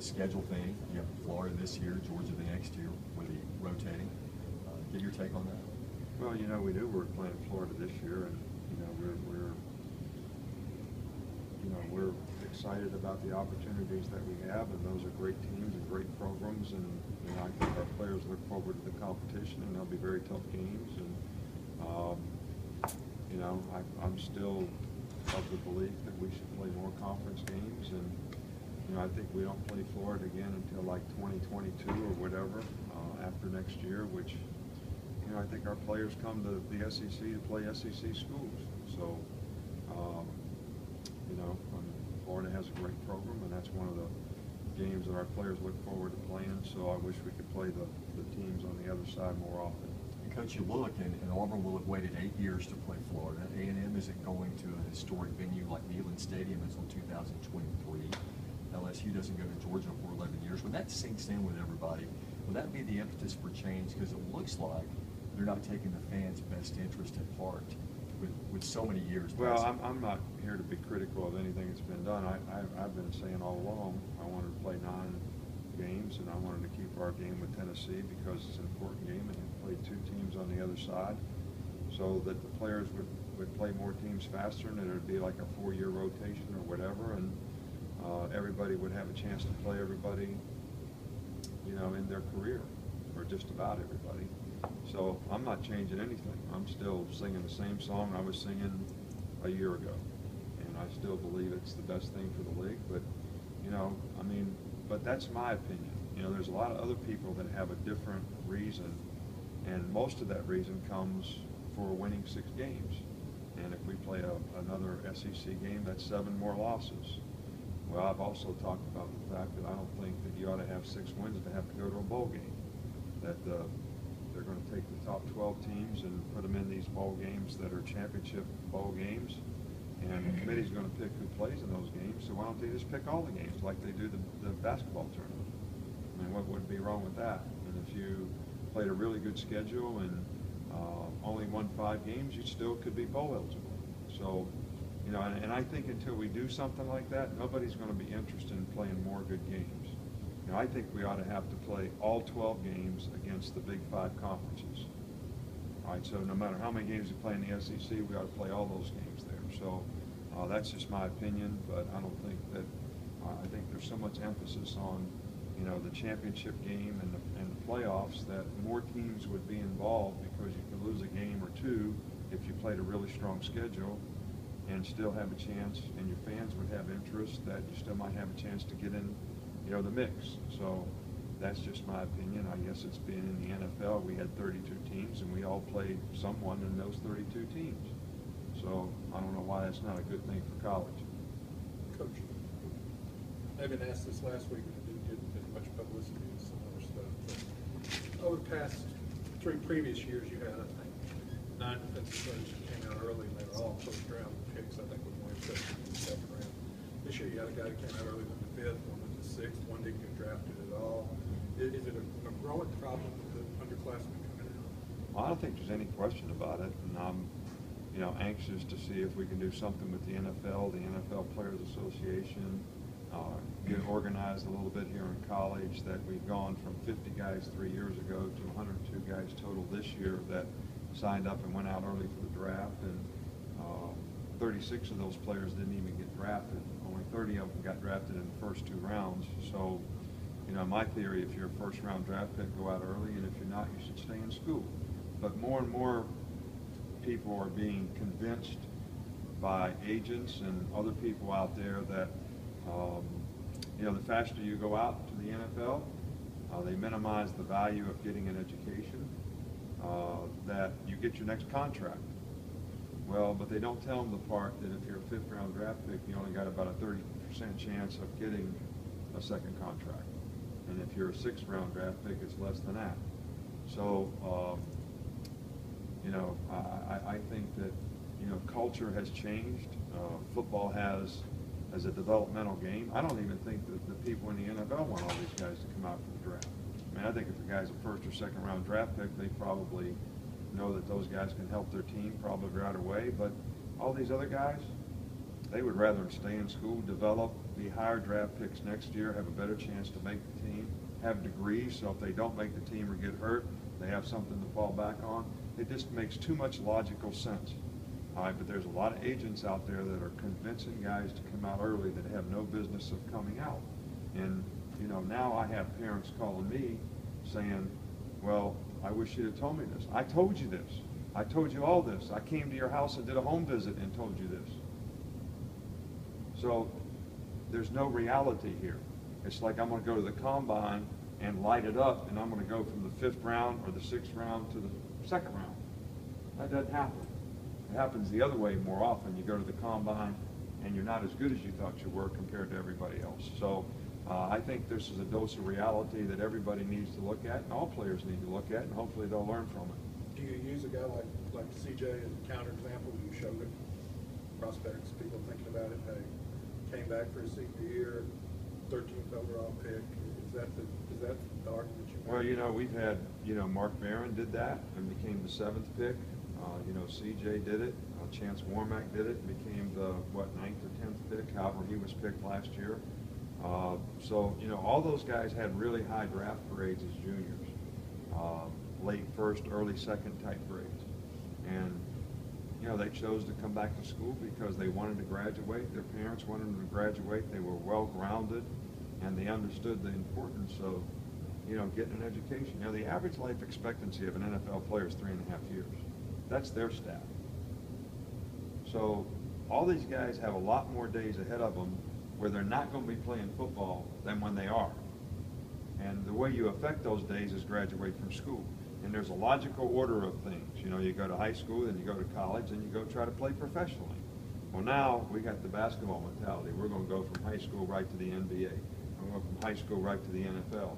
the schedule thing. You have Florida this year, Georgia the next year, with the rotating. Get your take on that. Well, you know, we knew we were playing Florida this year, and we're excited about the opportunities that we have, and those are great teams and great programs, and I think our players look forward to the competition, and they'll be very tough games. And I'm still of the belief that we should play more conference games, and I think we don't play Florida again until like 2022 or whatever after next year, which I think our players come to the SEC to play SEC schools. So Florida has a great program, and that's one of the games that our players look forward to playing. So I wish we could play the teams on the other side more often. And Coach, you look, and Auburn will have waited 8 years to play Florida. A&M isn't going to a historic venue like Neyland Stadium until 2023. LSU doesn't go to Georgia for 11 years. When that sinks in with everybody, will that be the impetus for change? Because it looks like they're not taking the fans' best interest at heart with so many years. Well, I'm not here to be critical of anything that's been done. I've been saying all along I wanted to play 9 games, and I wanted to keep our game with Tennessee because it's an important game, and play 2 teams on the other side so that the players would play more teams faster, and it would be like a 4-year rotation or whatever, and everybody would have a chance to play everybody, in their career, or just about everybody. So I'm not changing anything. I'm still singing the same song I was singing a year ago, and I still believe it's the best thing for the league. But but that's my opinion. There's a lot of other people that have a different reason, and most of that reason comes for winning 6 games. And if we play another SEC game, that's 7 more losses. Well, I've also talked about the fact that I don't think that you ought to have 6 wins to have to go to a bowl game. That they're going to take the top 12 teams and put them in these bowl games that are championship bowl games, and the committee's going to pick who plays in those games. So why don't they just pick all the games like they do the basketball tournament? I mean, what would be wrong with that? And if you played a really good schedule and only won 5 games, you still could be bowl eligible. So, and I think until we do something like that, nobody's going to be interested in playing more good games. I think we ought to have to play all 12 games against the Big 5 conferences. All right, so no matter how many games we play in the SEC, we ought to play all those games there. So that's just my opinion, but I don't think that. I think there's so much emphasis on, the championship game and the playoffs that more teams would be involved, because you could lose a game or 2 if you played a really strong schedule and still have a chance, and your fans would have interest that you still might have a chance to get in the mix. So that's just my opinion. I guess it's been in the NFL. We had 32 teams, and we all played someone in those 32 teams. So I don't know why that's not a good thing for college. Coach, I've been asked this last week, and it didn't get much publicity and some other stuff. But over the past 3 previous years, you had, I think, 9 defensive players who came out early, and they were all first-round picks. I think with one exception in the 2nd round. This year, you had a guy who came out early in the 5th, one in the 6th, one didn't get drafted at all. Is it a growing problem with the underclassmen coming out? Well, I don't think there's any question about it, and I'm, anxious to see if we can do something with the NFL Players Association, get organized a little bit here in college. That we've gone from 50 guys 3 years ago to 102 guys total this year that signed up and went out early for the draft, and 36 of those players didn't even get drafted. Only 30 of them got drafted in the first 2 rounds. So, my theory, if you're a first-round draft pick, go out early, and if you're not, you should stay in school. But more and more people are being convinced by agents and other people out there that, the faster you go out to the NFL, they minimize the value of getting an education, that you get your next contract. Well, but they don't tell them the part that if you're a 5th-round draft pick, you only got about a 30% chance of getting a 2nd contract. And if you're a 6th-round draft pick, it's less than that. So, I think that, culture has changed. Football has, as a developmental game, I don't even think that the people in the NFL want all these guys to come out for the draft. I mean, I think if a guy's a 1st or 2nd-round draft pick, they probably know that those guys can help their team probably right away. But all these other guys, they would rather stay in school, develop, be higher draft picks next year, have a better chance to make the team, have degrees, so if they don't make the team or get hurt, they have something to fall back on. It just makes too much logical sense. All right, but there's a lot of agents out there that are convincing guys to come out early that have no business of coming out. And, you know, now I have parents calling me saying, well, I wish you'd have told me this. I told you this. I told you all this. I came to your house and did a home visit and told you this. So there's no reality here. It's like I'm going to go to the combine and light it up, and I'm going to go from the 5th round or the 6th round to the 2nd round. That doesn't happen. It happens the other way more often. You go to the combine and you're not as good as you thought you were compared to everybody else. So I think this is a dose of reality that everybody needs to look at, and all players need to look at, and hopefully they'll learn from it. Do you use a guy like CJ as a counterexample? You show it, prospects, people thinking about it, hey, came back for his senior year, 13th overall pick. Is that the argument you make? Well, you know, we've had, you know, Mark Barron did that and became the 7th pick. You know, CJ did it. Chance Warmack did it and became the, 9th or 10th pick, however he was picked last year. So, you know, all those guys had really high draft grades as juniors. Late 1st, early 2nd type grades. And, you know, they chose to come back to school because they wanted to graduate. Their parents wanted them to graduate. They were well-grounded, and they understood the importance of, you know, getting an education. You know, the average life expectancy of an NFL player is 3.5 years. That's their stat. So all these guys have a lot more days ahead of them where they're not going to be playing football than when they are. And the way you affect those days is graduate from school. And there's a logical order of things. You know, you go to high school, then you go to college, and you go try to play professionally. Well, now we got the basketball mentality. We're going to go from high school right to the NBA. We're going to go from high school right to the NFL.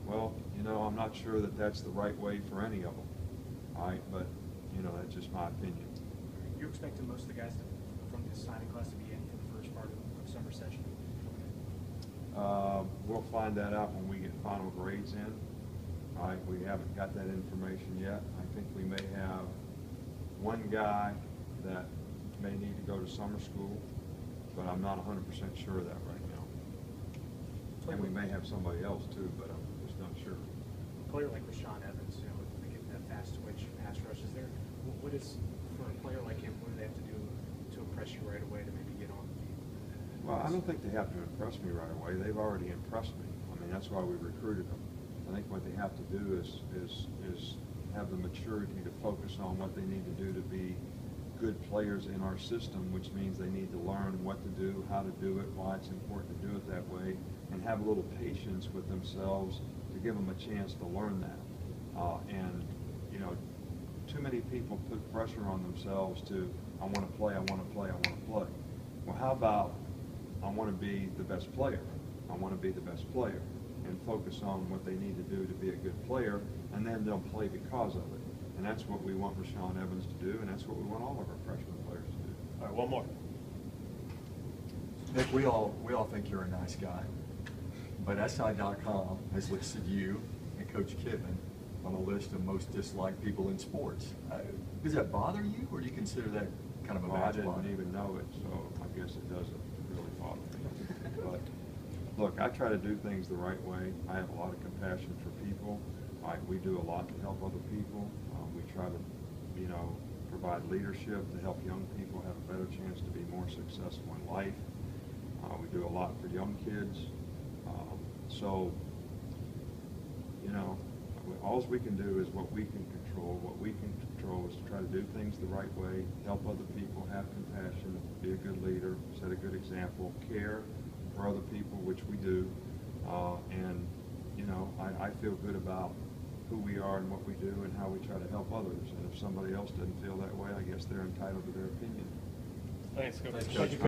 Well, you know, I'm not sure that that's the right way for any of them. All right, but, you know, that's just my opinion. You're expecting most of the guys from this signing class to be in for the first part of summer session? We'll find that out when we get final grades in. All right, we haven't got that information yet. I think we may have one guy that may need to go to summer school, but I'm not 100% sure of that right now. And we may have somebody else too, but I'm just not sure. A player like Rashawn Evans, you know, with getting that fast twitch pass rush, is there, what is, for a player like him, what do they have to do to impress you right away to maybe get on the field? Well, I don't think they have to impress me right away. They've already impressed me. I mean, that's why we recruited them. I think what they have to do is have the maturity to focus on what they need to do to be good players in our system, which means they need to learn what to do, how to do it, why it's important to do it that way, and have a little patience with themselves to give them a chance to learn that. And, you know, too many people put pressure on themselves to, I want to play, I want to play, I want to play. Well, how about I want to be the best player? I want to be the best player, and focus on what they need to do to be a good player, and then they'll play because of it. And that's what we want Rashawn Evans to do, and that's what we want all of our freshman players to do. All right, one more. Nick, we all think you're a nice guy, but SI.com has listed you and Coach Kiffin on a list of most disliked people in sports. Does that bother you, or do you consider that kind of a Well, I badge of didn't honor? even know it, so I guess it doesn't really bother me. But look, I try to do things the right way. I have a lot of compassion for people. We do a lot to help other people. We try to, you know, provide leadership to help young people have a better chance to be more successful in life. We do a lot for young kids. So, you know, all we can do is what we can control. What we can control is to try to do things the right way, help other people, have compassion, be a good leader, set a good example, care for other people, which we do. And, you know, I feel good about who we are and what we do and how we try to help others. And if somebody else doesn't feel that way, I guess they're entitled to their opinion. Thanks, Coach. Thanks, Coach.